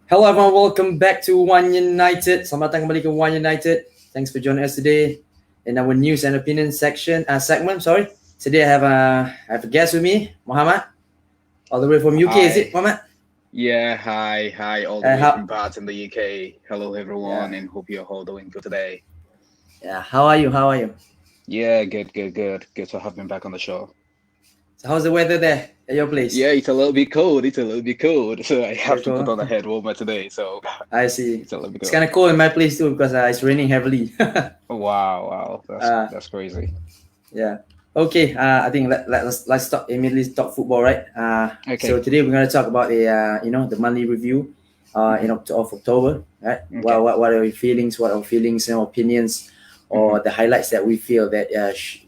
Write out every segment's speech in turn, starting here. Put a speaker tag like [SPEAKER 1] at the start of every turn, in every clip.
[SPEAKER 1] Hello everyone, welcome back to One United. Selamat datang kembali ke One United. Thanks for joining us today in our news and opinion segment. Sorry, today I have a guest with me, Muhammad, all the way from UK. Is it
[SPEAKER 2] Hi.
[SPEAKER 1] Muhammad?
[SPEAKER 2] Hi, all the way
[SPEAKER 1] How?
[SPEAKER 2] from Bath in the UK. Hello,
[SPEAKER 1] Yeah,
[SPEAKER 2] everyone, and hope you're all doing good today.
[SPEAKER 1] yeah. How are you? How are you?
[SPEAKER 2] Yeah, good. Good to have me back on the show.
[SPEAKER 1] So how's the weather there at your place?
[SPEAKER 2] Yeah, it's a little bit cold. It's a little bit cold. So I
[SPEAKER 1] Very
[SPEAKER 2] have to put
[SPEAKER 1] cold.
[SPEAKER 2] on a head warmer today. So
[SPEAKER 1] I see.
[SPEAKER 2] it's a little bit
[SPEAKER 1] It's kind
[SPEAKER 2] cold.
[SPEAKER 1] of cold in my place too because it's raining heavily.
[SPEAKER 2] Wow.
[SPEAKER 1] uh,
[SPEAKER 2] That's crazy.
[SPEAKER 1] Yeah. Okay. I think let's talk immediately talk football, right? So
[SPEAKER 2] Okay.
[SPEAKER 1] today we're gonna talk about the monthly review,
[SPEAKER 2] hmm
[SPEAKER 1] of October, right?
[SPEAKER 2] Okay.
[SPEAKER 1] What are your feelings? What are our feelings and opinions,
[SPEAKER 2] hmm
[SPEAKER 1] or the highlights that we feel that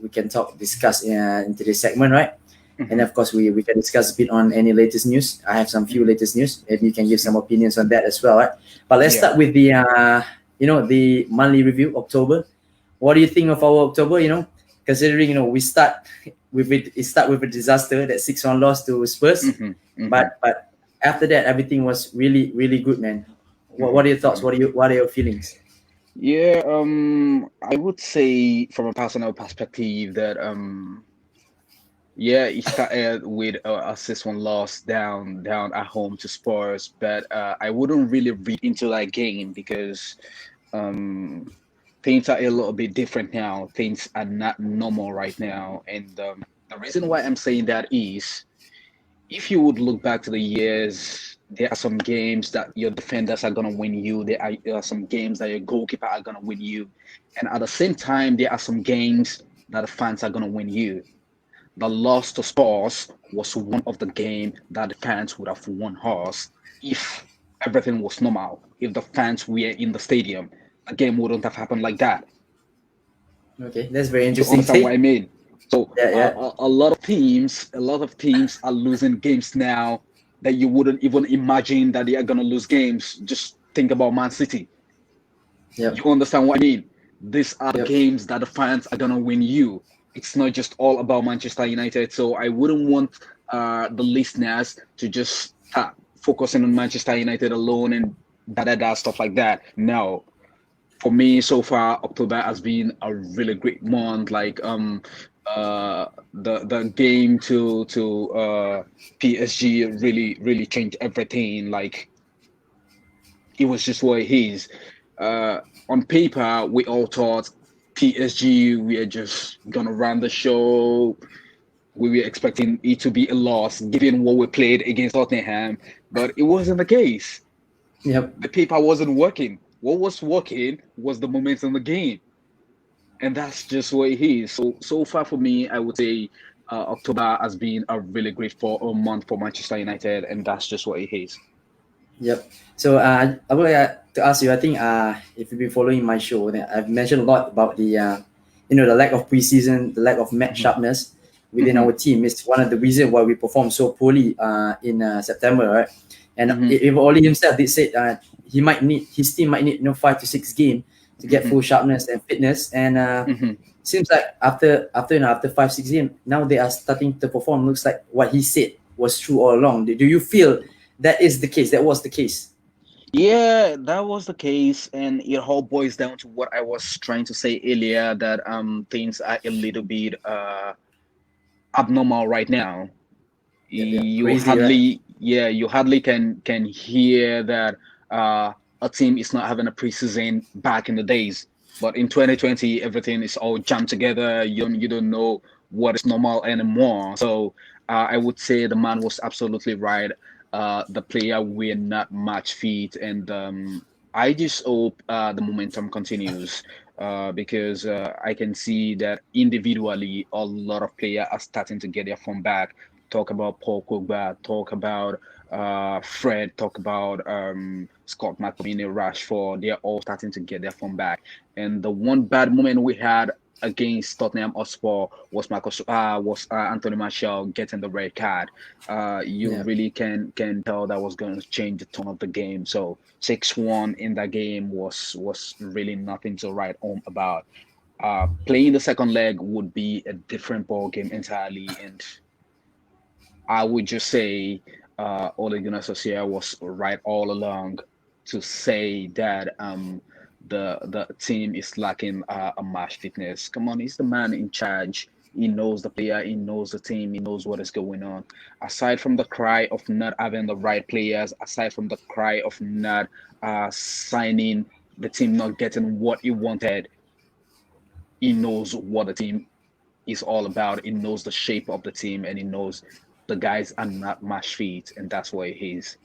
[SPEAKER 1] we can discuss in today's segment, right? And
[SPEAKER 2] hmm
[SPEAKER 1] of course, we can discuss a bit on any latest news. I have some few
[SPEAKER 2] hmm
[SPEAKER 1] latest news, and you can give
[SPEAKER 2] hmm
[SPEAKER 1] some opinions on that as well, right? But let's
[SPEAKER 2] Yeah.
[SPEAKER 1] start with the monthly review October. What do you think of our October? Considering we start with a disaster, that 6-1 loss to Spurs,
[SPEAKER 2] hmm hmm
[SPEAKER 1] but after that everything was really really good, man. What
[SPEAKER 2] hmm
[SPEAKER 1] are your thoughts?
[SPEAKER 2] hmm
[SPEAKER 1] What are your feelings?
[SPEAKER 2] Yeah. I would say from a personal perspective that yeah, it started with a 6-1 loss down at home to Spurs, but I wouldn't really read into that game because um, things are a little bit different now. Things are not normal right now, and the reason why I'm saying that is if you would look back to the years, there are some games that your defenders are gonna win you. There are some games that your goalkeeper are gonna win you, and at the same time, there are some games that the fans are gonna win you. The loss to Spurs was one of the game that the fans would have won us if everything was normal. If the fans were in the stadium, the game wouldn't have happened like that.
[SPEAKER 1] Okay, that's very
[SPEAKER 2] You
[SPEAKER 1] interesting
[SPEAKER 2] understand what I
[SPEAKER 1] take.
[SPEAKER 2] mean? So
[SPEAKER 1] Yeah, yeah,
[SPEAKER 2] a lot of teams are losing games now that you wouldn't even imagine that they are gonna lose games. Just think about Man City. You
[SPEAKER 1] yep,
[SPEAKER 2] understand what I mean? These are the
[SPEAKER 1] yep,
[SPEAKER 2] games that the fans are gonna win you. It's not just all about Manchester United. So I wouldn't want the listeners to just start focusing on Manchester United alone and stuff like that. No, for me so far, October has been a really great month. Like the game to PSG really changed everything. Like it was just what it is. Uh, on paper, we all thought PSG we are just gonna run the show. We were expecting it to be a loss given what we played against Tottenham, but it wasn't the case.
[SPEAKER 1] yep,
[SPEAKER 2] The paper wasn't working. What was working was the momentum of the game, and that's just what it is. So far for me, I would say October has been a really great for a month for Manchester United, and that's just what it is.
[SPEAKER 1] yep. So I would like to ask you. I think if you've been following my show, then I've mentioned a lot about the lack of preseason, the lack of match
[SPEAKER 2] hmm
[SPEAKER 1] sharpness within
[SPEAKER 2] hmm
[SPEAKER 1] our team is one of the reasons why we performed so poorly in September, right? And
[SPEAKER 2] hmm
[SPEAKER 1] if Oli himself did say his team might need 5 to 6 games to get
[SPEAKER 2] hmm
[SPEAKER 1] full sharpness and fitness, and
[SPEAKER 2] hmm
[SPEAKER 1] seems like after 5 6 games now they are starting to perform. Looks like what he said was true all along. Do you feel that is the case? That was the case?
[SPEAKER 2] Yeah, that was the case, and it all boils down to what I was trying to say earlier that things are a little bit abnormal right now.
[SPEAKER 1] Yep, yep.
[SPEAKER 2] You
[SPEAKER 1] Crazy, right?
[SPEAKER 2] hardly, yeah, you hardly can hear that a team is not having a preseason back in the days. But in 2020, everything is all jammed together. You don't know what is normal anymore. So I would say the man was absolutely right. The player were not match fit, and I just hope the momentum continues. Because I can see that individually, a lot of players are starting to get their form back. Talk about Paul Pogba, talk about Fred, talk about Scott McTominay, Rashford. They're all starting to get their form back. And the one bad moment we had against Tottenham Hotspur was Anthony Martial getting the red card. You
[SPEAKER 1] Yeah.
[SPEAKER 2] really can tell that was going to change the tone of the game. So 6-1 in that game was really nothing to write home about. Playing the second leg would be a different ball game entirely, and I would just say Ole Gunnar Solskjaer was right all along to say that the team is lacking a match fitness. Come on, he's the man in charge. He knows the player, he knows the team, he knows what is going on. Aside from the cry of not having the right players, aside from the cry of not signing, the team not getting what he wanted, he knows what the team is all about. He knows the shape of the team, and he knows the guys are not match fit, and that's why he's.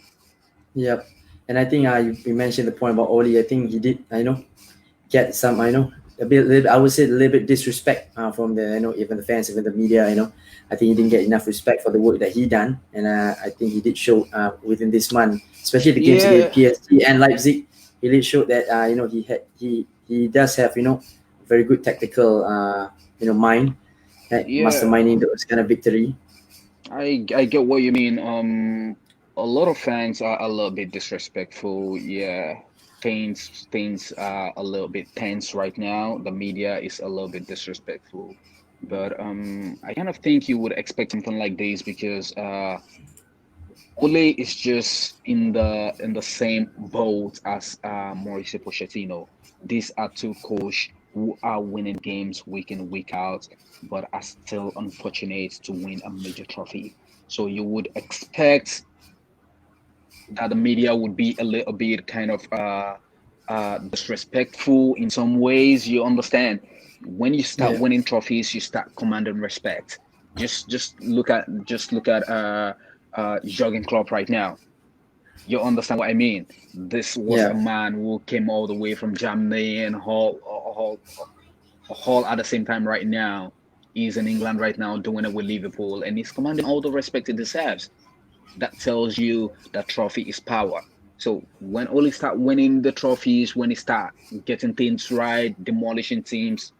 [SPEAKER 1] Yep. And I think you mentioned the point about Oli. I think he did, get some, I would say a little bit disrespect from the, even the fans, even the media. I think he didn't get enough respect for the work that he done, and I think he did show within this month, especially the games against PSG and Leipzig. He did show that he does have very good tactical mind, masterminding those kind of victory.
[SPEAKER 2] I get what you mean. A lot of fans are a little bit disrespectful. Yeah, things are a little bit tense right now. The media is a little bit disrespectful, but I kind of think you would expect something like this because Ole is just in the same boat as Mauricio Pochettino. These are two coaches who are winning games week in week out, but are still unfortunate to win a major trophy. So you would expect that the media would be a little bit kind of disrespectful in some ways. You understand? When you start
[SPEAKER 1] Yeah.
[SPEAKER 2] winning trophies, you start commanding respect. Just look at Jurgen Klopp right now. You understand what I mean? This was a
[SPEAKER 1] Yeah.
[SPEAKER 2] man who came all the way from Germany and Hall at the same time right now. He's in England right now doing it with Liverpool, and he's commanding all the respect he deserves. That tells you that trophy is power. So when Oli start winning the trophies, when he start getting things right, demolishing teams,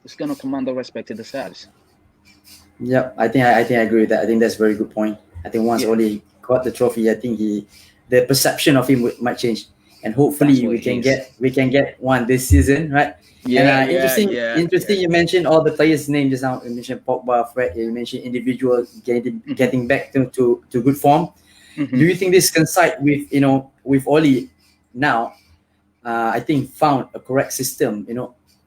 [SPEAKER 2] it's gonna command the respect it deserves.
[SPEAKER 1] Yeah, I think I agree with that. I think that's a very good point. I think once
[SPEAKER 2] Yeah,
[SPEAKER 1] Oli got the trophy, I think the perception of him might change, and
[SPEAKER 2] that's
[SPEAKER 1] hopefully
[SPEAKER 2] what he is.
[SPEAKER 1] we can get one this season, right? And
[SPEAKER 2] Yeah, yeah, yeah,
[SPEAKER 1] interesting.
[SPEAKER 2] yeah.
[SPEAKER 1] You mentioned all the players' names just now. You mentioned Pogba, Fred. You mentioned individual getting back to good form. Do
[SPEAKER 2] Hmm.
[SPEAKER 1] you think this coincide with with Oli now? I think found a correct system,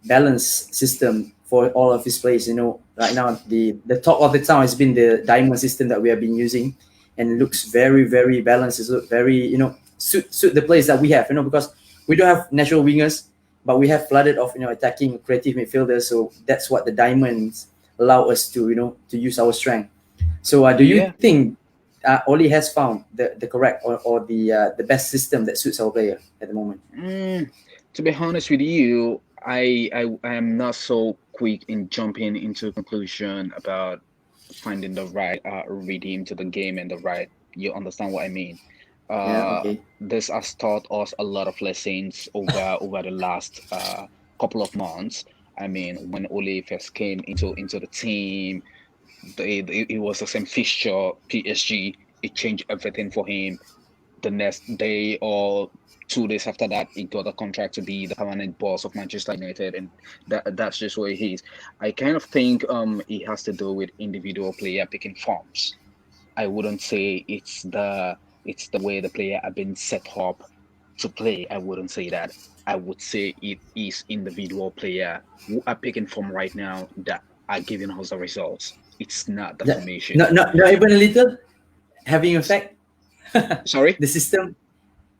[SPEAKER 1] balanced system for all of his players. Right now the talk of the town has been the diamond system that we have been using, and it looks very very balanced. It looks very suit the players that we have. Because we don't have natural wingers, but we have flooded of attacking creative midfielders. So that's what the diamonds allow us to use our strength. So do you
[SPEAKER 2] Yeah.
[SPEAKER 1] think Oli has found the correct or the best system that suits our player at the moment?
[SPEAKER 2] Mm, to be honest with you, I am not so quick in jumping into conclusion about finding the right rhythm to the game and the right. You understand what I mean?
[SPEAKER 1] Yeah.
[SPEAKER 2] Uh,
[SPEAKER 1] Okay.
[SPEAKER 2] this has taught us a lot of lessons over the last couple of months. I mean, when Ole first came into the team, it was the same fixture, PSG. It changed everything for him. The next day or 2 days after that, he got a contract to be the permanent boss of Manchester United, and that's just where he is. I kind of think it has to do with individual player picking forms. I wouldn't say it's the way the player have been set up to play. I wouldn't say that. I would say it is individual player who are picking form right now that are giving us the results. It's not the
[SPEAKER 1] Yeah.
[SPEAKER 2] formation.
[SPEAKER 1] Not even a little having effect.
[SPEAKER 2] Sorry?
[SPEAKER 1] The system.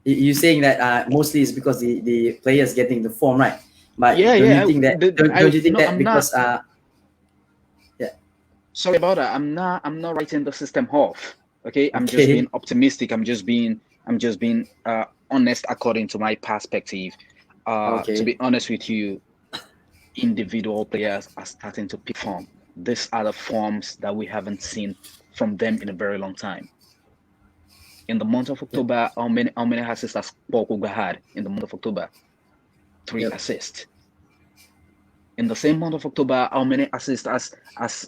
[SPEAKER 1] You're saying that mostly it's because the players getting the form right. But
[SPEAKER 2] Yeah,
[SPEAKER 1] don't
[SPEAKER 2] yeah.
[SPEAKER 1] you think that? Don't you think
[SPEAKER 2] No,
[SPEAKER 1] that
[SPEAKER 2] I'm not.
[SPEAKER 1] because yeah.
[SPEAKER 2] Sorry about that. I'm not writing the system off. Okay, I'm just being
[SPEAKER 1] Okay.
[SPEAKER 2] optimistic. I'm just being honest according to my perspective. To
[SPEAKER 1] Okay.
[SPEAKER 2] be honest with you, individual players are starting to pick form. These are the forms that we haven't seen from them in a very long time. In the month of
[SPEAKER 1] Yep.
[SPEAKER 2] October, how many assists has Paul Pogba had in the month of October? Three
[SPEAKER 1] Yep.
[SPEAKER 2] assists. In the same month of October, how many assists as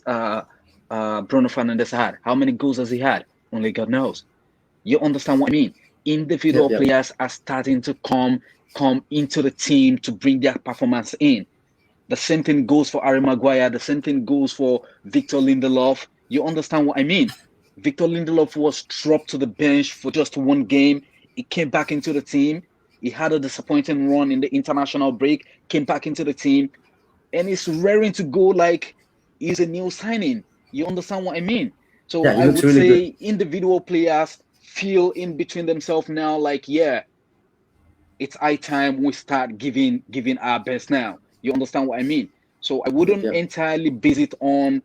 [SPEAKER 2] Bruno Fernandes had? How many goals has he had? Only God knows. You understand what I mean?
[SPEAKER 1] Yep.
[SPEAKER 2] Individual
[SPEAKER 1] Yep.
[SPEAKER 2] players are starting to come into the team to bring their performance in. The same thing goes for Harry Maguire. The same thing goes for Victor Lindelof. You understand what I mean? Victor Lindelof was dropped to the bench for just one game. He came back into the team. He had a disappointing run in the international break, came back into the team, and he's raring to go like he's a new signing. You understand what I mean? So
[SPEAKER 1] Yeah, he
[SPEAKER 2] I
[SPEAKER 1] looks
[SPEAKER 2] would
[SPEAKER 1] really
[SPEAKER 2] say
[SPEAKER 1] good.
[SPEAKER 2] individual players feel in between themselves now, like, yeah, it's high time we start giving our best now. You understand what I mean? So I
[SPEAKER 1] Yep,
[SPEAKER 2] wouldn't
[SPEAKER 1] yep.
[SPEAKER 2] entirely base it on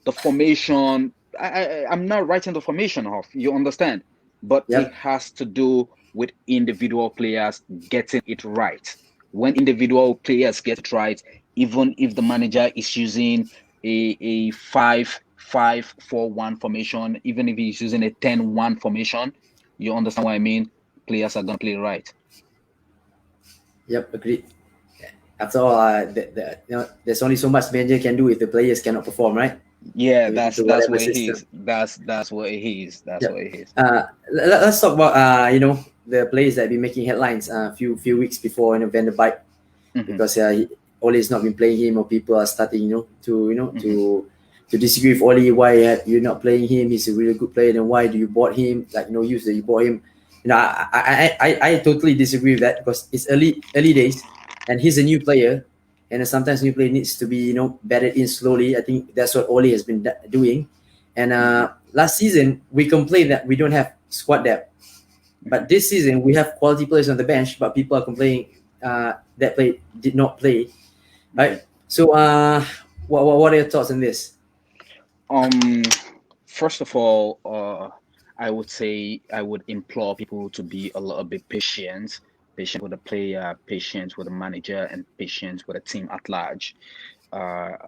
[SPEAKER 2] the formation. I'm not writing the formation off. You understand? But it
[SPEAKER 1] Yep.
[SPEAKER 2] has to do with individual players getting it right. When individual players get it right, even if the manager is using a 5-5-4-1 formation, even if he's using a 10-1 formation, you understand what I mean? Players are gonna play right.
[SPEAKER 1] Yep, agreed. After all, there's only so much manager can do if the players cannot perform, right?
[SPEAKER 2] Yeah,
[SPEAKER 1] Into
[SPEAKER 2] that's
[SPEAKER 1] whatever
[SPEAKER 2] what it
[SPEAKER 1] system.
[SPEAKER 2] is. That's what it is. That's
[SPEAKER 1] Yep.
[SPEAKER 2] what it is.
[SPEAKER 1] Let's talk about the players that have been making headlines few weeks before Van der Beek,
[SPEAKER 2] Hmm.
[SPEAKER 1] because Ole has not been playing him, or people are starting
[SPEAKER 2] Hmm.
[SPEAKER 1] to disagree with Ole. Why you're not playing him? He's a really good player. Then why do you bought him? Like no use that you bought him. I totally disagree with that, because it's early days, and he's a new player, and sometimes new player needs to be bedded in slowly. I think that's what Ole has been doing, and
[SPEAKER 2] Hmm.
[SPEAKER 1] last season we complained that we don't have squad depth,
[SPEAKER 2] Hmm.
[SPEAKER 1] but this season we have quality players on the bench, but people are complaining that play did not play,
[SPEAKER 2] Hmm.
[SPEAKER 1] right? So, what are your thoughts on this?
[SPEAKER 2] Um, First of all, I would say I would implore people to be a little bit patient, patient with the player, patient with the manager, and patient with the team at large.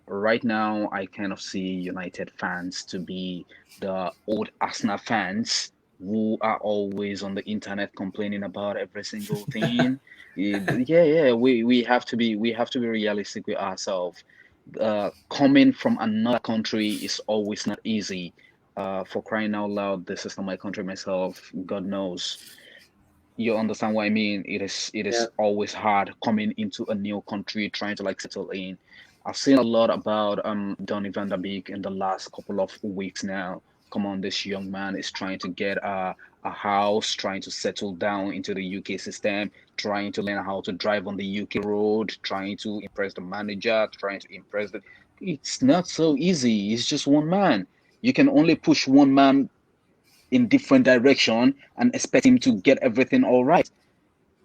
[SPEAKER 2] Right now, I kind of see United fans to be the old Arsenal fans who are always on the internet complaining about every single thing. Yeah. We have to be realistic with ourselves. Coming from another country is always not easy. For crying out loud, this is not my country myself. God knows. You understand what I mean? It
[SPEAKER 1] Yeah.
[SPEAKER 2] is always hard coming into a new country, trying to like settle in. I've seen a lot about Donny van der Beek in the last couple of weeks now. Come on, this young man is trying to get a house, trying to settle down into the UK system, trying to learn how to drive on the UK road, trying to impress the manager, trying to impress the. It's not so easy. It's just one man. You can only push one man in different direction and expect him to get everything all right.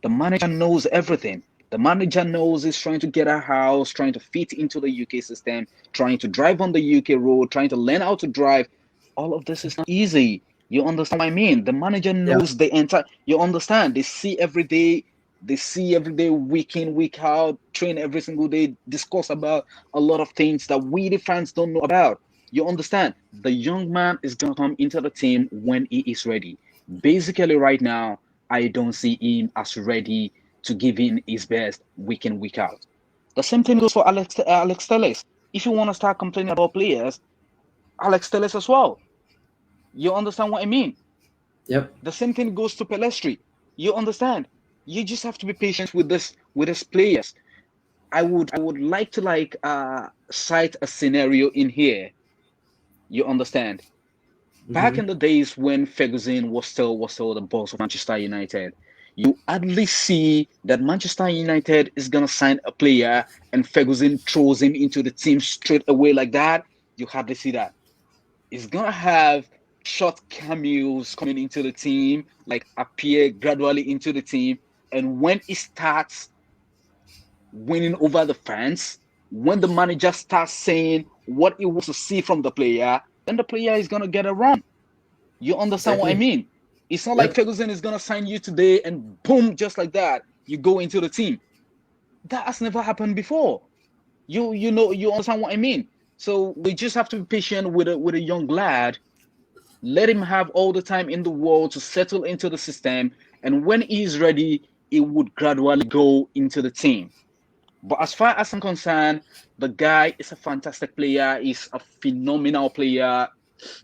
[SPEAKER 2] The manager knows everything. The manager knows he's trying to get a house, trying to fit into the UK system, trying to drive on the UK road, trying to learn how to drive. All of this is not easy. You understand what I mean? The manager
[SPEAKER 1] Yeah.
[SPEAKER 2] knows the entire. You understand? They see every day. They see every day, week in, week out, train every single day, discuss about a lot of things that we, the fans, don't know about. You understand? The young man is going to come into the team when he is ready. Basically, right now, I don't see him as ready to give in his best week in, week out. The same thing goes for Alex Telles. If you want to start complaining about players, Alex Telles as well. You understand what I mean?
[SPEAKER 1] Yep.
[SPEAKER 2] The same thing goes to Pelestri. You understand? You just have to be patient with this players. I would like to cite a scenario in here. You understand? Back
[SPEAKER 1] Mm-hmm.
[SPEAKER 2] in the days when Ferguson was still the boss of Manchester United, you hardly see that Manchester United is gonna sign a player and Ferguson throws him into the team straight away like that. You hardly see that. He's gonna have short cameos coming into the team, like appear gradually into the team, and when he starts winning over the fans, when the manager starts saying what he wants to see from the player, then the player is gonna get a run. You understand what I
[SPEAKER 1] Exactly.
[SPEAKER 2] mean? It's not like
[SPEAKER 1] Yep.
[SPEAKER 2] Ferguson is gonna sign you today and boom, just like that, you go into the team. That has never happened before. You understand what I mean? So we just have to be patient with a young lad. Let him have all the time in the world to settle into the system, and when he's ready, he would gradually go into the team. But as far as I'm concerned, the guy is a fantastic player. He's a phenomenal player,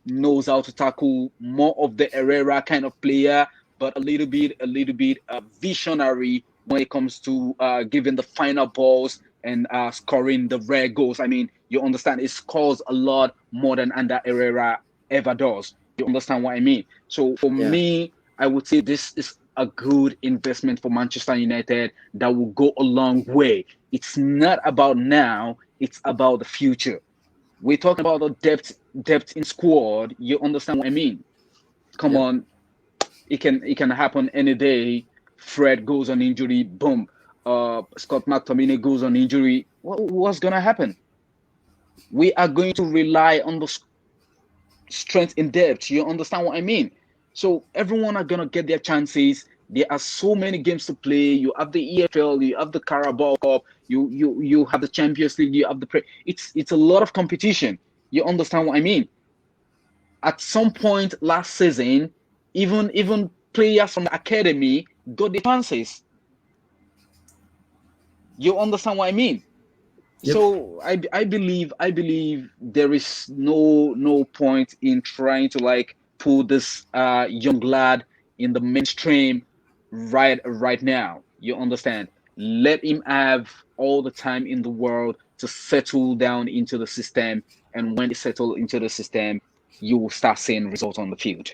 [SPEAKER 2] knows how to tackle, more of the Herrera kind of player, but a little bit visionary when it comes to giving the final balls and scoring the rare goals. I mean, you understand, it scores a lot more than Ander Herrera ever does. You understand what I mean? So for me, I would say this is a good investment for Manchester United that will go a long way. It's not about now, it's about the future. We're talking about the depth in squad. You understand what I mean? Come
[SPEAKER 1] Yep.
[SPEAKER 2] on, it can happen any day. Fred goes on injury, boom. Scott McTominay goes on injury. What's gonna happen? We are going to rely on the strength in depth. You understand what I mean? So everyone are gonna get their chances. There are so many games to play. You have the EFL, you have the Carabao Cup, you have the Champions League, you have the it's a lot of competition. You understand what I mean? At some point last season, even players from the academy got the chances. You understand what I mean?
[SPEAKER 1] Yep.
[SPEAKER 2] So I believe there is no point in trying to like pull this young lad in the mainstream right now. You understand? Let him have all the time in the world to settle down into the system, and when he settle into the system, you will start seeing results on the field.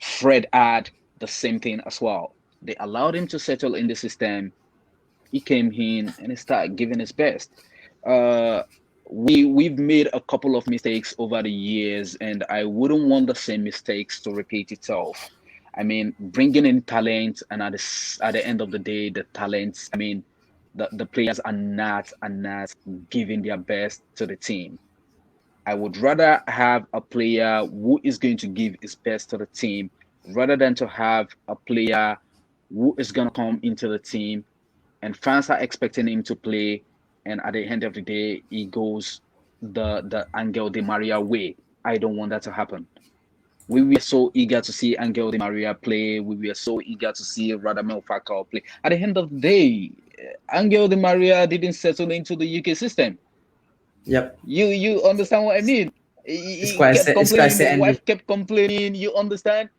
[SPEAKER 2] Fred had the same thing as well. They allowed him to settle in the system. He came in and he started giving his best. Uh, we've made a couple of mistakes over the years, and I wouldn't want the same mistakes to repeat itself. I mean, bringing in talent, and at the end of the day, the talents. I mean, the players are not giving their best to the team. I would rather have a player who is going to give his best to the team rather than to have a player who is going to come into the team and fans are expecting him to play, and at the end of the day, he goes the Angel Di Maria way. I don't want that to happen. We were so eager to see Angel Di Maria play. We were so eager to see Radamel Falcao play. At the end of the day, Angel Di Maria didn't settle into the UK system.
[SPEAKER 1] Yep.
[SPEAKER 2] You understand what I mean?
[SPEAKER 1] It's
[SPEAKER 2] He
[SPEAKER 1] quite
[SPEAKER 2] kept
[SPEAKER 1] sad. It's quite
[SPEAKER 2] complaining. The
[SPEAKER 1] sad ending.
[SPEAKER 2] wife kept complaining. You understand?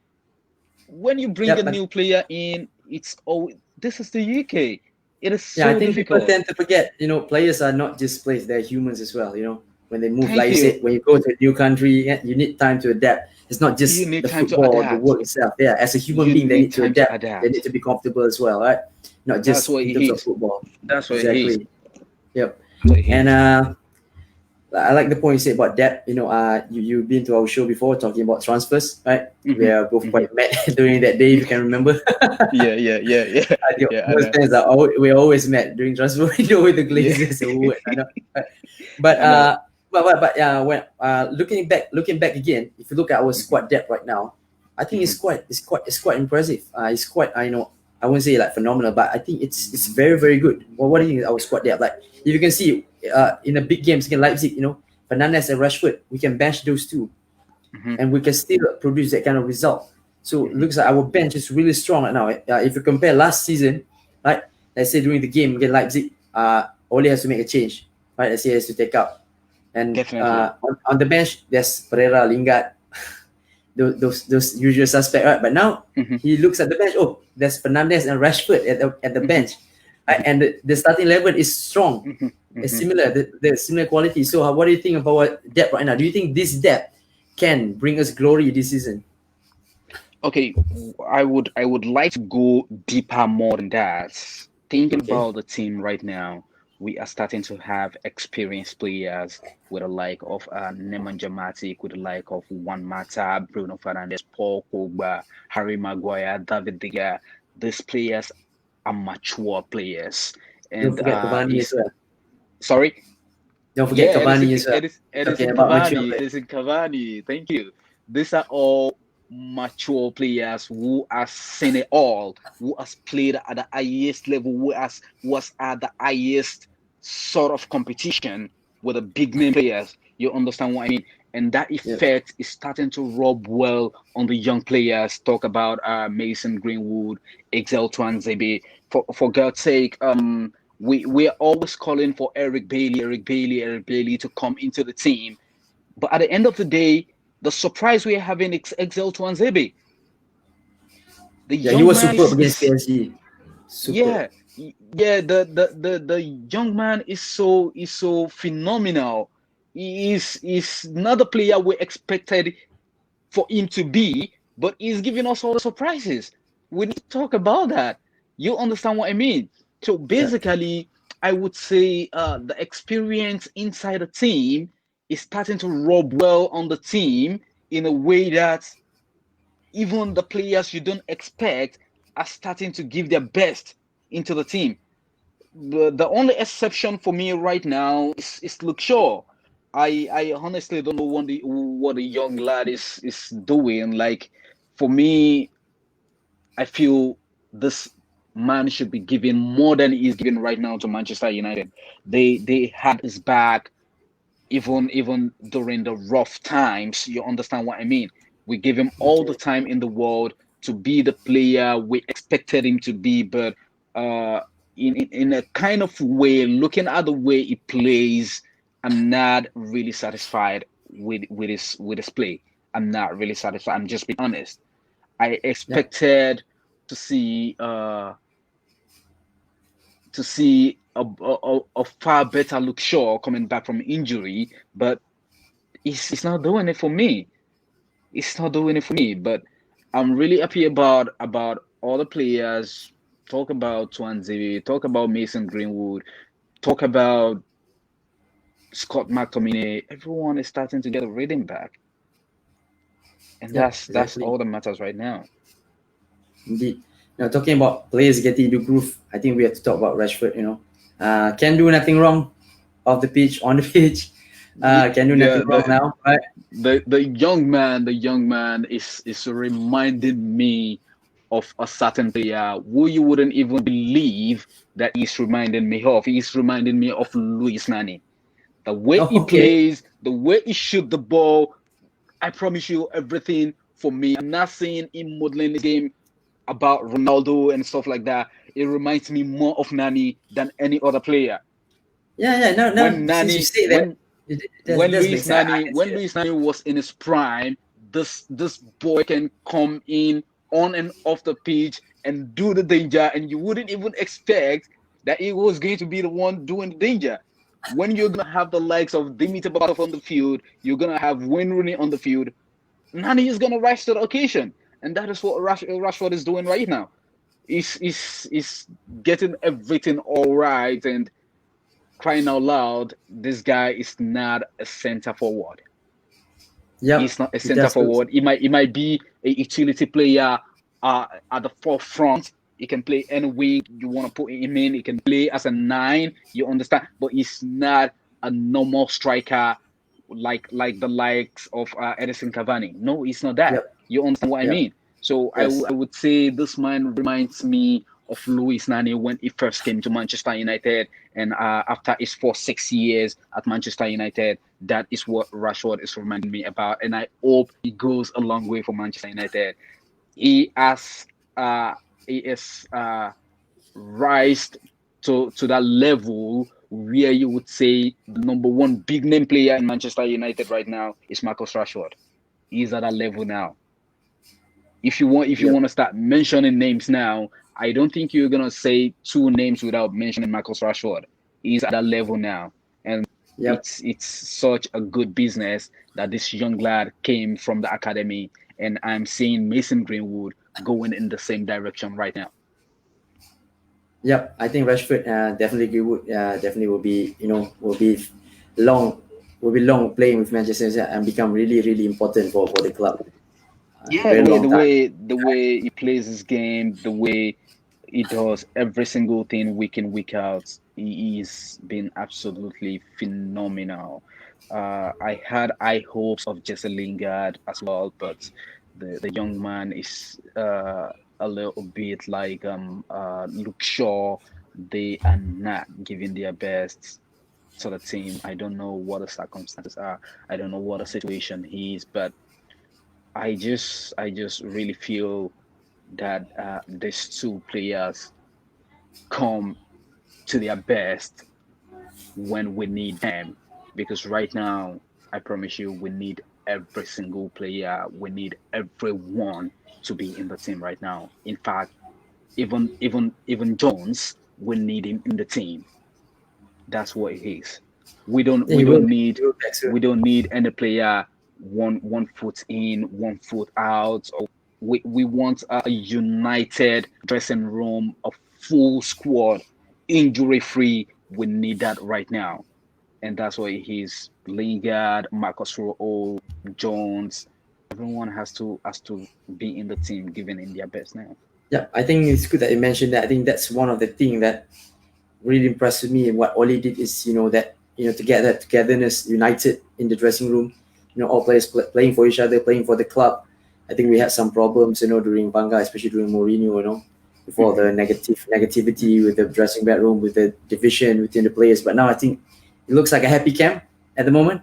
[SPEAKER 2] When you bring a
[SPEAKER 1] Yep.
[SPEAKER 2] new player in, it's always this is the UK. It is
[SPEAKER 1] Yeah, I
[SPEAKER 2] so
[SPEAKER 1] think people
[SPEAKER 2] difficult.
[SPEAKER 1] tend to forget, players are not just players, they're humans as well, when they move,
[SPEAKER 2] Thank
[SPEAKER 1] like you
[SPEAKER 2] you.
[SPEAKER 1] said, when you go to a new country, you need time to adapt. It's not
[SPEAKER 2] You
[SPEAKER 1] just
[SPEAKER 2] need
[SPEAKER 1] the
[SPEAKER 2] time to
[SPEAKER 1] football or the
[SPEAKER 2] adapt.
[SPEAKER 1] work itself. Yeah, as a human
[SPEAKER 2] You
[SPEAKER 1] being, they
[SPEAKER 2] need
[SPEAKER 1] need to
[SPEAKER 2] time to
[SPEAKER 1] adapt. They
[SPEAKER 2] adapt.
[SPEAKER 1] need to be comfortable as well, right? Not
[SPEAKER 2] That's
[SPEAKER 1] just
[SPEAKER 2] what
[SPEAKER 1] in
[SPEAKER 2] it
[SPEAKER 1] terms of
[SPEAKER 2] is.
[SPEAKER 1] football.
[SPEAKER 2] That's what it is.
[SPEAKER 1] Exactly. Yep.
[SPEAKER 2] That's what it
[SPEAKER 1] And
[SPEAKER 2] is.
[SPEAKER 1] I like the point you said about depth. You've been to our show before talking about transfers, right? We
[SPEAKER 2] Mhm,
[SPEAKER 1] are both
[SPEAKER 2] mhm.
[SPEAKER 1] quite mad during that day, if you can remember.
[SPEAKER 2] Yeah.
[SPEAKER 1] I think
[SPEAKER 2] Yeah, I
[SPEAKER 1] most
[SPEAKER 2] know.
[SPEAKER 1] fans we're always mad during transfer window with the
[SPEAKER 2] Yeah.
[SPEAKER 1] Glazers or what. I know. But
[SPEAKER 2] I know.
[SPEAKER 1] when looking back again, if you look at our
[SPEAKER 2] Mhm,
[SPEAKER 1] squad depth right now, I think
[SPEAKER 2] mhm,
[SPEAKER 1] it's quite impressive. It's quite, I won't say like phenomenal, but I think it's very very good. Well, what do you think of our squad depth? Like if you can see in the big games against Leipzig, Fernandes and Rashford, we can bench those two
[SPEAKER 2] mhm,
[SPEAKER 1] and we can still produce that kind of result. So it
[SPEAKER 2] mhm,
[SPEAKER 1] looks like our bench is really strong right now. If you compare last season, right? Let's say during the game against Leipzig, Ole has to make a change, right? Let's say he has to take out, and
[SPEAKER 2] Definitely.
[SPEAKER 1] on the bench there's Pereira, Lingard, those usual suspect, right? But now
[SPEAKER 2] Mhm,
[SPEAKER 1] he looks at the bench. Oh, there's Fernandes and Rashford at the
[SPEAKER 2] mhm,
[SPEAKER 1] bench, right? And the starting 11 is strong.
[SPEAKER 2] mhm,
[SPEAKER 1] It's
[SPEAKER 2] mhm.
[SPEAKER 1] similar. The similar quality. So what do you think about what depth right now? Do you think this depth can bring us glory this season?
[SPEAKER 2] Okay, I would like to go deeper more than that. Thinking
[SPEAKER 1] Okay.
[SPEAKER 2] about the team right now, we are starting to have experienced players with the like of Nemanja Matic, with the like of Juan Mata, Bruno Fernandes, Paul Pogba, Harry Maguire, David De Gea. These players are mature players,
[SPEAKER 1] Don't
[SPEAKER 2] and
[SPEAKER 1] forget Cavani as
[SPEAKER 2] is
[SPEAKER 1] well.
[SPEAKER 2] sorry.
[SPEAKER 1] Don't forget
[SPEAKER 2] Yeah,
[SPEAKER 1] Cavani as well. You're talking
[SPEAKER 2] Edison
[SPEAKER 1] about mature
[SPEAKER 2] Cavani,
[SPEAKER 1] players.
[SPEAKER 2] Edison Cavani. Thank you. These are all mature players who have seen it all, who has played at the highest level, who has was at the highest sort of competition with the big name players. You understand what I mean? And that
[SPEAKER 1] Yep.
[SPEAKER 2] effect is starting to rub well on the young players. Talk about Mason Greenwood, Excel Twanzebe. For God's sake, we're always calling for Eric Bailey to come into the team. But at the end of the day, the surprise we're having is Excel Twanzebe. The
[SPEAKER 1] Yeah, he
[SPEAKER 2] young
[SPEAKER 1] was
[SPEAKER 2] man
[SPEAKER 1] superb against
[SPEAKER 2] is
[SPEAKER 1] PSG. Superb.
[SPEAKER 2] yeah, yeah. The young man is so phenomenal. He is not the player we expected for him to be, but he's giving us all the surprises. We need to talk about that. You understand what I mean? So basically, I would say the experience inside the team is starting to rub well on the team in a way that even the players you don't expect are starting to give their best into the team. The only exception for me right now is Luke Shaw. I honestly don't know what the young lad is doing. Like for me, I feel this man should be given more than he's given right now to Manchester United. They had his back even during the rough times. You understand what I mean? We give him all the time in the world to be the player we expected him to be, but in a kind of way, looking at the way he plays, I'm not really satisfied with his play. I'm not really satisfied. I'm just being honest. I expected to see a far better Luke Shaw coming back from injury, but he's not doing it for me. It's not doing it for me. But I'm really happy about all the players. Talk about Swansea, talk about Mason Greenwood, talk about Scott McTominay. Everyone is starting to get a rhythm back, and that's all that matters right now.
[SPEAKER 1] Indeed. Now, talking about players getting into groove, I think we have to talk about Rashford. Can do nothing wrong off the pitch, on the pitch. Can do nothing wrong now, right?
[SPEAKER 2] The young man is reminding me of a certain player who you wouldn't even believe that he's reminding me of. He's reminding me of Luis Nani. The way he plays, the way he shoots the ball, I promise you everything for me. I'm not saying him modeling the game about Ronaldo and stuff like that. It reminds me more of Nani than any other player.
[SPEAKER 1] No.
[SPEAKER 2] When Nani,
[SPEAKER 1] you say that,
[SPEAKER 2] when Luis Nani was in his prime, this boy can come in on and off the pitch and do the danger, and you wouldn't even expect that he was going to be the one doing the danger. When you're gonna have the likes of Dimitar Berbatov on the field, you're gonna have Wayne Rooney on the field. Nani is gonna rise to the occasion, and that is what Rashford is doing right now. He's getting everything all right, and crying out loud, this guy is not a center forward. He's not a center forward. He might be a utility player at the forefront. He can play any wing you want to put him in. He can play as a 9. You understand, but he's not a normal striker like the likes of Edison Cavani. No, he's not that. You understand what I mean? So I would say this man reminds me of Luis Nani when he first came to Manchester United, and after his 6 years at Manchester United, that is what Rashford is reminding me about, and I hope he goes a long way for Manchester United. He is rised to that level where you would say the number one big name player in Manchester United right now is Marcus Rashford. He's at that level now. If you want to start mentioning names now, I don't think you're gonna say 2 names without mentioning Marcus Rashford. He's at that level now, and it's such a good business that this young lad came from the academy, and I'm seeing Mason Greenwood going in the same direction right now.
[SPEAKER 1] Yep, I think Rashford definitely Greenwood definitely will be long playing with Manchester United and become really, really important for the club.
[SPEAKER 2] The way he plays his game, the way he does every single thing week in, week out, he's been absolutely phenomenal. I had high hopes of Jesse Lingard as well, but the young man is a little bit like Luke Shaw. They are not giving their best to the team. I don't know what the circumstances are. I don't know what the situation is, but I just really feel that these 2 players come to their best when we need them, because right now I promise you we need every single player. We need everyone to be in the team right now. In fact, even Jones, we need him in the team. That's what it is. We don't need any player one foot in, 1 foot out. We want a united dressing room, a full squad, injury free. We need that right now, and that's why he's Lingard, Marcus Rowe, Jones. Everyone has to be in the team, giving in their best now.
[SPEAKER 1] Yeah, I think it's good that you mentioned that. I think that's one of the things that really impressed me. And what Oli did is, that to get that togetherness, united in the dressing room. All players playing for each other, playing for the club. I think we had some problems, during Banga, especially during Mourinho, before the negativity with the dressing bedroom, with the division within the players. But now I think it looks like a happy camp at the moment.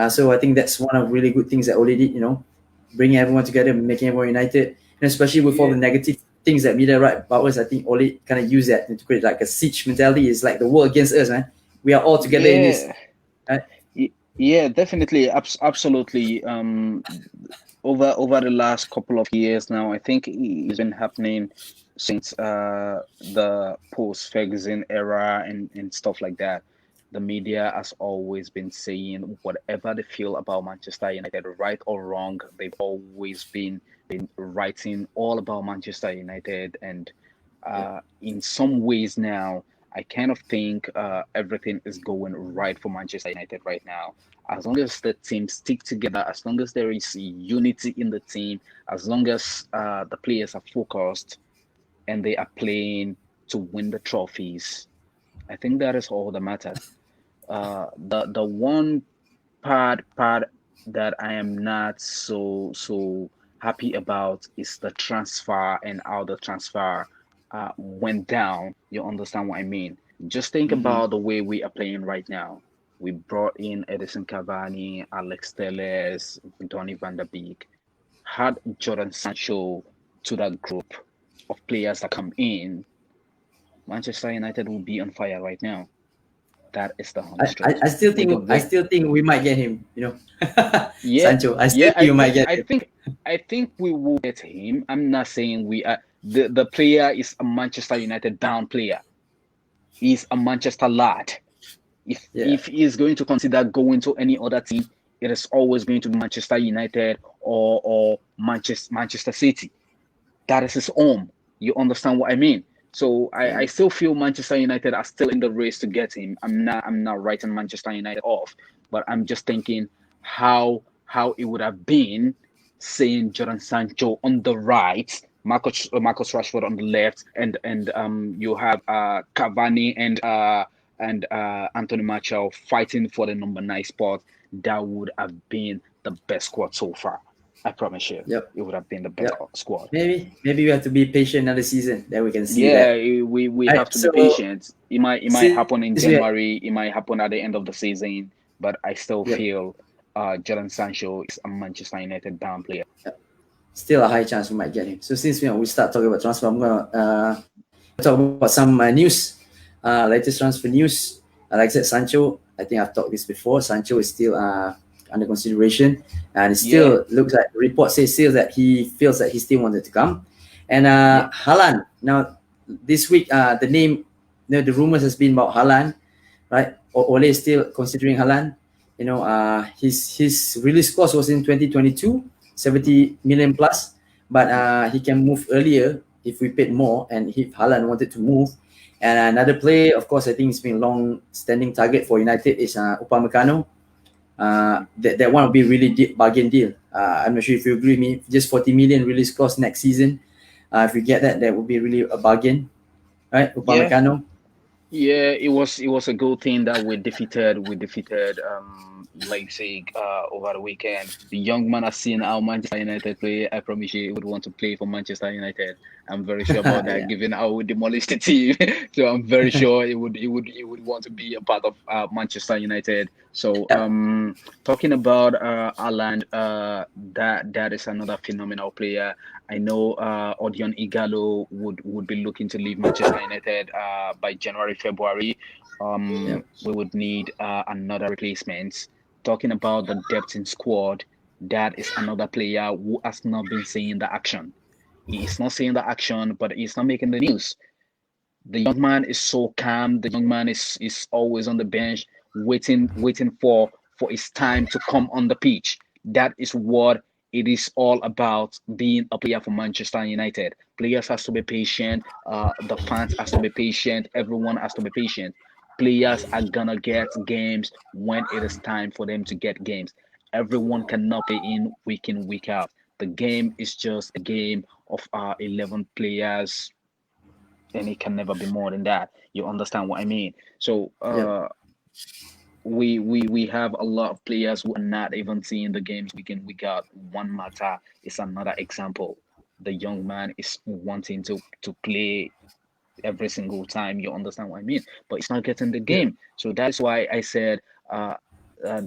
[SPEAKER 1] So I think that's one of really good things that Oli did, bringing everyone together, making everyone united, and especially with all the negative things that Mida right about us. I think Oli kind of use that to create like a siege mentality. It's like the world against us, man. We are all together in this. Right?
[SPEAKER 2] Yeah, definitely, absolutely. Over the last couple of years now, I think it's been happening since the post Ferguson era and stuff like that. The media has always been saying whatever they feel about Manchester United, right or wrong. They've always been writing all about Manchester United, and in some ways now, I kind of think everything is going right for Manchester United right now. As long as the team stick together, as long as there is unity in the team, as long as the players are focused and they are playing to win the trophies, I think that is all that matters. The one part that I am not so happy about is the transfer and how the transfer went down. You understand what I mean? Just think about the way we are playing right now. We brought in Edison Cavani, Alex Telles, Donny van der Beek, had Jordan Sancho to that group of players that come in. Manchester United will be on fire right now. That is the honest truth.
[SPEAKER 1] I still think we might get him.
[SPEAKER 2] Yeah,
[SPEAKER 1] Sancho. I still think we might get him.
[SPEAKER 2] I think we will get him. I'm not saying we are. The player is a Manchester United bound player. He's a Manchester lad. If he is going to consider going to any other team, it is always going to be Manchester United or Manchester City. That is his home. You understand what I mean? So I still feel Manchester United are still in the race to get him. I'm not writing Manchester United off, but I'm just thinking how it would have been saying Jordan Sancho on the right, Marcus Rashford on the left, and you have Cavani and Anthony Martial fighting for the number 9 spot. That would have been the best squad so far. I promise you.
[SPEAKER 1] Yep.
[SPEAKER 2] It would have been the best squad.
[SPEAKER 1] Maybe we have to be patient another season. Then we can see
[SPEAKER 2] Yeah,
[SPEAKER 1] that.
[SPEAKER 2] we have to be patient. It might happen in January. It might happen at the end of the season. But I still feel Jadon Sancho is a Manchester United bound player.
[SPEAKER 1] Still a high chance we might get him. So since we start talking about transfer, I'm gonna talk about some news. Latest transfer news. Like I said, Sancho. I think I've talked this before. Sancho is still under consideration, and it still looks like the report says still that he feels that he still wanted to come. And Haaland. Now this week, the name, the rumors has been about Haaland, right? Ole is still considering Haaland. His release clause was in 2022, 70 million plus, but he can move earlier if we paid more, and if Haaland wanted to move. And another player, of course, I think it's been a long-standing target for United is Upamecano. That one will be really bargain deal. I'm not sure if you agree with me. Just 40 million release clause next season. If we get that would be really a bargain, right? Upamecano.
[SPEAKER 2] Yeah, it was a good thing that we defeated Leipzig over the weekend. The young man has seen how Manchester United play. I promise you, he would want to play for Manchester United. I'm very sure about that, given how we demolished the team. So I'm very sure he would want to be a part of Manchester United. So talking about Haaland, that is another phenomenal player. I know Odion Igalo would be looking to leave Manchester United by January, February. We would need another replacement. Talking about the depth in squad, that is another player who has not been seeing the action. He is not seeing the action, but he's not making the news. The young man is so calm. The young man is always on the bench, waiting for his time to come on the pitch. That is what it is all about, being a player for Manchester United. Players has to be patient. The fans has to be patient. Everyone has to be patient. Players are gonna get games when it is time for them to get games. Everyone cannot play in, week out. The game is just a game of 11 players, and it can never be more than that. You understand what I mean? So
[SPEAKER 1] Yep.
[SPEAKER 2] we have a lot of players who are not even seeing the games week in, week out. One Mata is another example. The young man is wanting to play every single time. You understand what I mean? But it's not getting the
[SPEAKER 1] Yep.
[SPEAKER 2] game. So that's why I said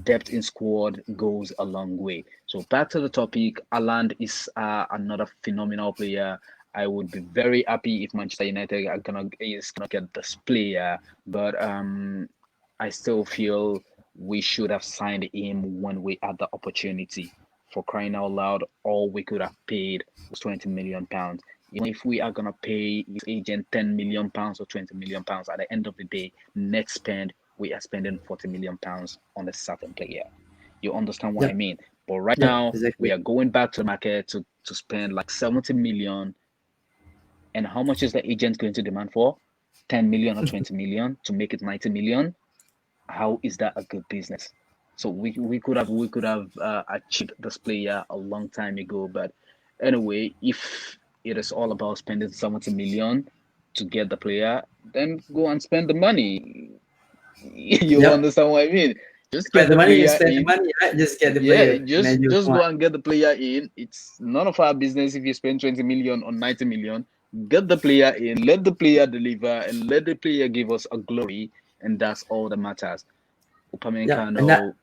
[SPEAKER 2] depth in squad goes a long way. So back to the topic, Haaland is another phenomenal player. I would be very happy if Manchester United is gonna get this player, but I still feel we should have signed him when we had the opportunity. For crying out loud, all we could have paid was £20 million. Even if we are gonna pay his agent £10 million or £20 million, at the end of the day, next spend we are spending £40 million on a certain player. You understand what I
[SPEAKER 1] Yep.
[SPEAKER 2] mean? But right
[SPEAKER 1] Yep.
[SPEAKER 2] now we
[SPEAKER 1] Exactly.
[SPEAKER 2] are going back to the market to spend like 70 million. And how much is the agent going to demand for? 10 million or 20 million to make it 90 million? How is that a good business? So we could have achieved this player a long time ago. But anyway, if it is all about spending 70 million to get the player, then go and spend the money. You
[SPEAKER 1] Yep.
[SPEAKER 2] understand what I mean? Just
[SPEAKER 1] Spend
[SPEAKER 2] get
[SPEAKER 1] the
[SPEAKER 2] the
[SPEAKER 1] money, you
[SPEAKER 2] player
[SPEAKER 1] spend the
[SPEAKER 2] in.
[SPEAKER 1] money, right? Just get the
[SPEAKER 2] Yeah,
[SPEAKER 1] player, and
[SPEAKER 2] just
[SPEAKER 1] then you
[SPEAKER 2] just
[SPEAKER 1] come on.
[SPEAKER 2] go and get the player in. It's none of our business if you spend 20 million or 90 million. Get the player in, let the player deliver, and let the player give us a glory, and that's all that matters.
[SPEAKER 1] Yep. And that,
[SPEAKER 2] Upamecano,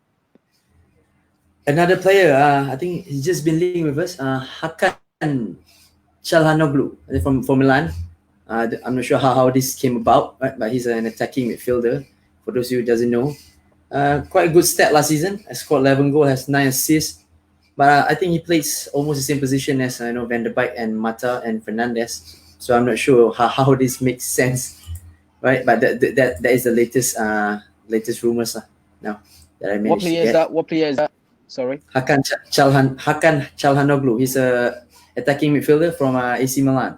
[SPEAKER 1] another player, I think he's just been linked with us, Hakan Çalhanoğlu from Milan. I'm not sure how this came about, right? But he's an attacking midfielder. For those of you who doesn't know, quite a good stat last season. I scored 11 goals, has 9 assists. But I think he plays almost the same position as Van der Beek and Mata and Fernandez. So I'm not sure how this makes sense, right? But that is the latest rumors now that I
[SPEAKER 2] what
[SPEAKER 1] managed to
[SPEAKER 2] player is
[SPEAKER 1] get.
[SPEAKER 2] that? What player is that? Sorry.
[SPEAKER 1] Hakan Çalhanoğlu. He's a attacking midfielder from AC Milan.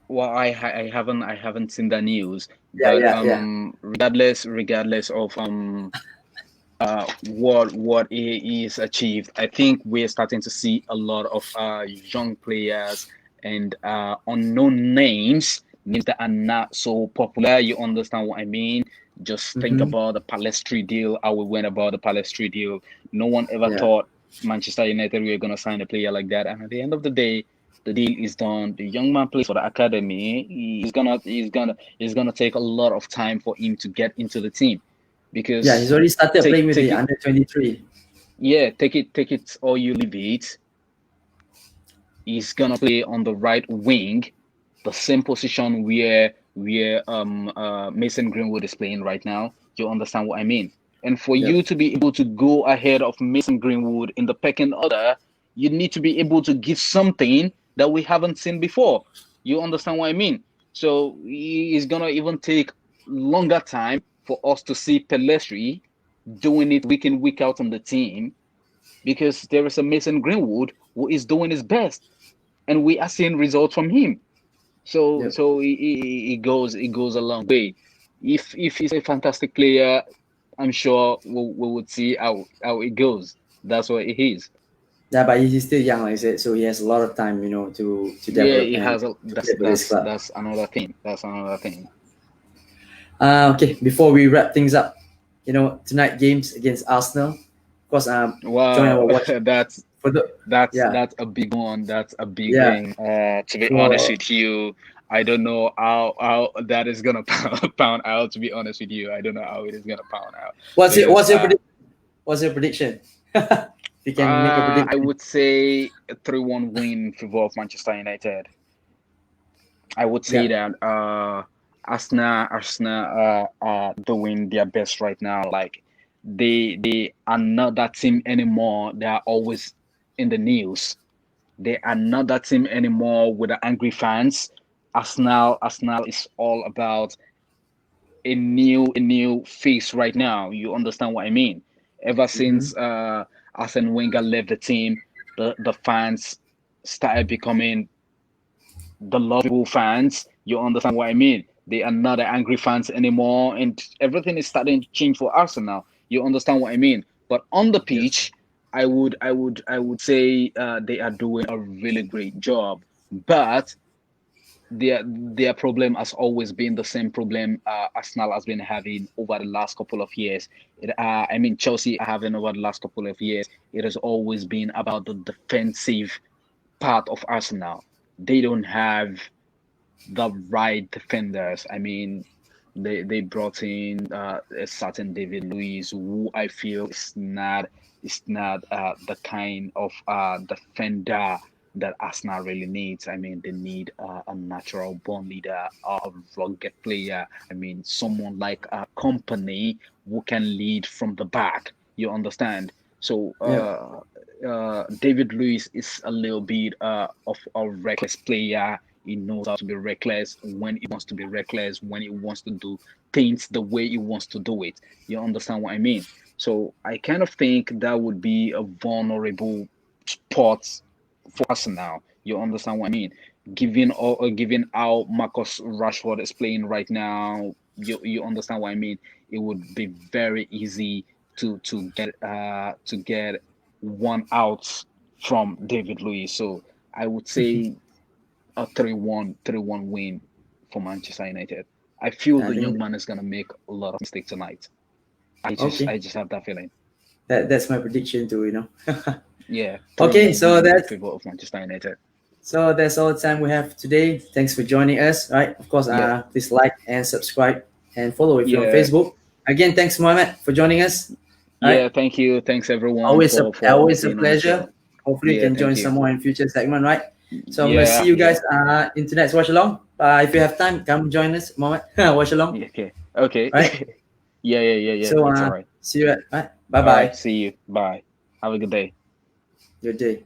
[SPEAKER 2] Well, I haven't seen the news,
[SPEAKER 1] Yeah,
[SPEAKER 2] but
[SPEAKER 1] yeah, yeah.
[SPEAKER 2] regardless of what he is achieved, I think we're starting to see a lot of young players and unknown names that are not so popular. You understand what I mean? Just think
[SPEAKER 1] Mm-hmm.
[SPEAKER 2] about the Palestri deal, how we went about the Palestri deal. No one ever
[SPEAKER 1] Yeah,
[SPEAKER 2] thought Manchester United were gonna sign a player like that, and at the end of the day, the deal is done. The young man plays for the academy. He's gonna take a lot of time for him to get into the team,
[SPEAKER 1] yeah.
[SPEAKER 2] because
[SPEAKER 1] He's already started playing
[SPEAKER 2] take
[SPEAKER 1] with
[SPEAKER 2] take
[SPEAKER 1] the
[SPEAKER 2] it
[SPEAKER 1] under 23.
[SPEAKER 2] yeah, take it or you leave it. He's gonna play on the right wing, the same position where Mason Greenwood is playing right now. You understand what I mean? And for
[SPEAKER 1] Yep.
[SPEAKER 2] you to be able to go ahead of Mason Greenwood in the pecking order, you need to be able to give something that we haven't seen before. You understand what I mean? So it's gonna even take longer time for us to see Pelestri doing it week in, week out on the team, because there is a Mason Greenwood who is doing his best, and we are seeing results from him. So
[SPEAKER 1] Yep.
[SPEAKER 2] so it goes a long way. If he's a fantastic player, I'm sure we would see how it goes. That's what it is.
[SPEAKER 1] Yeah, but he's still young, like I said, so he has a lot of time, to
[SPEAKER 2] Yeah,
[SPEAKER 1] develop
[SPEAKER 2] he
[SPEAKER 1] and
[SPEAKER 2] has a
[SPEAKER 1] to
[SPEAKER 2] that's
[SPEAKER 1] play for this
[SPEAKER 2] that's
[SPEAKER 1] club.
[SPEAKER 2] that's another thing. That's another thing.
[SPEAKER 1] Okay, before we wrap things up, tonight games against Arsenal. Of course, join
[SPEAKER 2] Wow,
[SPEAKER 1] our watch
[SPEAKER 2] that's
[SPEAKER 1] for the
[SPEAKER 2] that's
[SPEAKER 1] yeah
[SPEAKER 2] that's a big one. That's a big
[SPEAKER 1] yeah
[SPEAKER 2] thing. To be honest
[SPEAKER 1] for
[SPEAKER 2] with you, I don't know how that is gonna pound out. To be honest with you, I don't know how it is gonna pound out,
[SPEAKER 1] what's your
[SPEAKER 2] because
[SPEAKER 1] what's your prediction? What's your prediction? If you can make a
[SPEAKER 2] I
[SPEAKER 1] prediction.
[SPEAKER 2] would say a 3-1 win in favor of Manchester United. I would say
[SPEAKER 1] Yeah.
[SPEAKER 2] that Arsenal are doing their best right now. Like they are not that team anymore. They are always in the news. They are not that team anymore with the angry fans. Arsenal is all about a new face right now. You understand what I mean? Ever
[SPEAKER 1] Mm-hmm.
[SPEAKER 2] since Arsene Wenger left the team, the fans started becoming the lovable fans. You understand what I mean? They are not the angry fans anymore, and everything is starting to change for Arsenal. You understand what I mean? But on the
[SPEAKER 1] Yes.
[SPEAKER 2] pitch, I would say they are doing a really great job. But their problem has always been the same problem Arsenal has been having over the last couple of years. I mean, Chelsea are having over the last couple of years. It has always been about the defensive part of Arsenal. They don't have the right defenders. I mean, they brought in a certain David Luiz, who I feel is not the kind of defender that Arsenal really needs. I mean, they need a natural born leader, a rugged player. I mean, someone like a company who can lead from the back. You understand? So
[SPEAKER 1] Yeah.
[SPEAKER 2] David Luiz is a little bit of a reckless player. He knows how to be reckless when he wants to be reckless, when he wants to do things the way he wants to do it. You understand what I mean? So I kind of think that would be a vulnerable spot for us now. You understand what I mean? Given how Marcus Rashford is playing right now, you understand what I mean? It would be very easy to get one out from David Luiz. So I would say a 3-1 win for Manchester United. I feel
[SPEAKER 1] I
[SPEAKER 2] the young
[SPEAKER 1] think
[SPEAKER 2] man is gonna make a lot of mistakes tonight. I just
[SPEAKER 1] okay.
[SPEAKER 2] I just have that feeling.
[SPEAKER 1] That's my prediction too.
[SPEAKER 2] Yeah,
[SPEAKER 1] Okay,
[SPEAKER 2] 3-1
[SPEAKER 1] so
[SPEAKER 2] win in
[SPEAKER 1] that's
[SPEAKER 2] favor of Manchester United.
[SPEAKER 1] all the time we have today. Thanks for joining us. Right, of course.
[SPEAKER 2] Yeah,
[SPEAKER 1] Please like and subscribe and follow if you're on
[SPEAKER 2] yeah,
[SPEAKER 1] Facebook. Again, thanks Mohammed for joining us. All right,
[SPEAKER 2] yeah. Thank you. Thanks everyone for
[SPEAKER 1] always a
[SPEAKER 2] being on the
[SPEAKER 1] pleasure.
[SPEAKER 2] show.
[SPEAKER 1] Hopefully, you
[SPEAKER 2] Yeah,
[SPEAKER 1] can join
[SPEAKER 2] thank
[SPEAKER 1] some
[SPEAKER 2] you.
[SPEAKER 1] more in future segment. Right. So I'm gonna see
[SPEAKER 2] Yeah,
[SPEAKER 1] you guys.
[SPEAKER 2] yeah.
[SPEAKER 1] Internet's watch along. If you have time, come join us, Mohammed. Watch along.
[SPEAKER 2] Yeah, okay. Okay.
[SPEAKER 1] Right.
[SPEAKER 2] Yeah, yeah, yeah, yeah.
[SPEAKER 1] So
[SPEAKER 2] It's all right.
[SPEAKER 1] see you. Bye
[SPEAKER 2] All right.
[SPEAKER 1] bye.
[SPEAKER 2] See you. Bye. Have a good day.
[SPEAKER 1] Your day.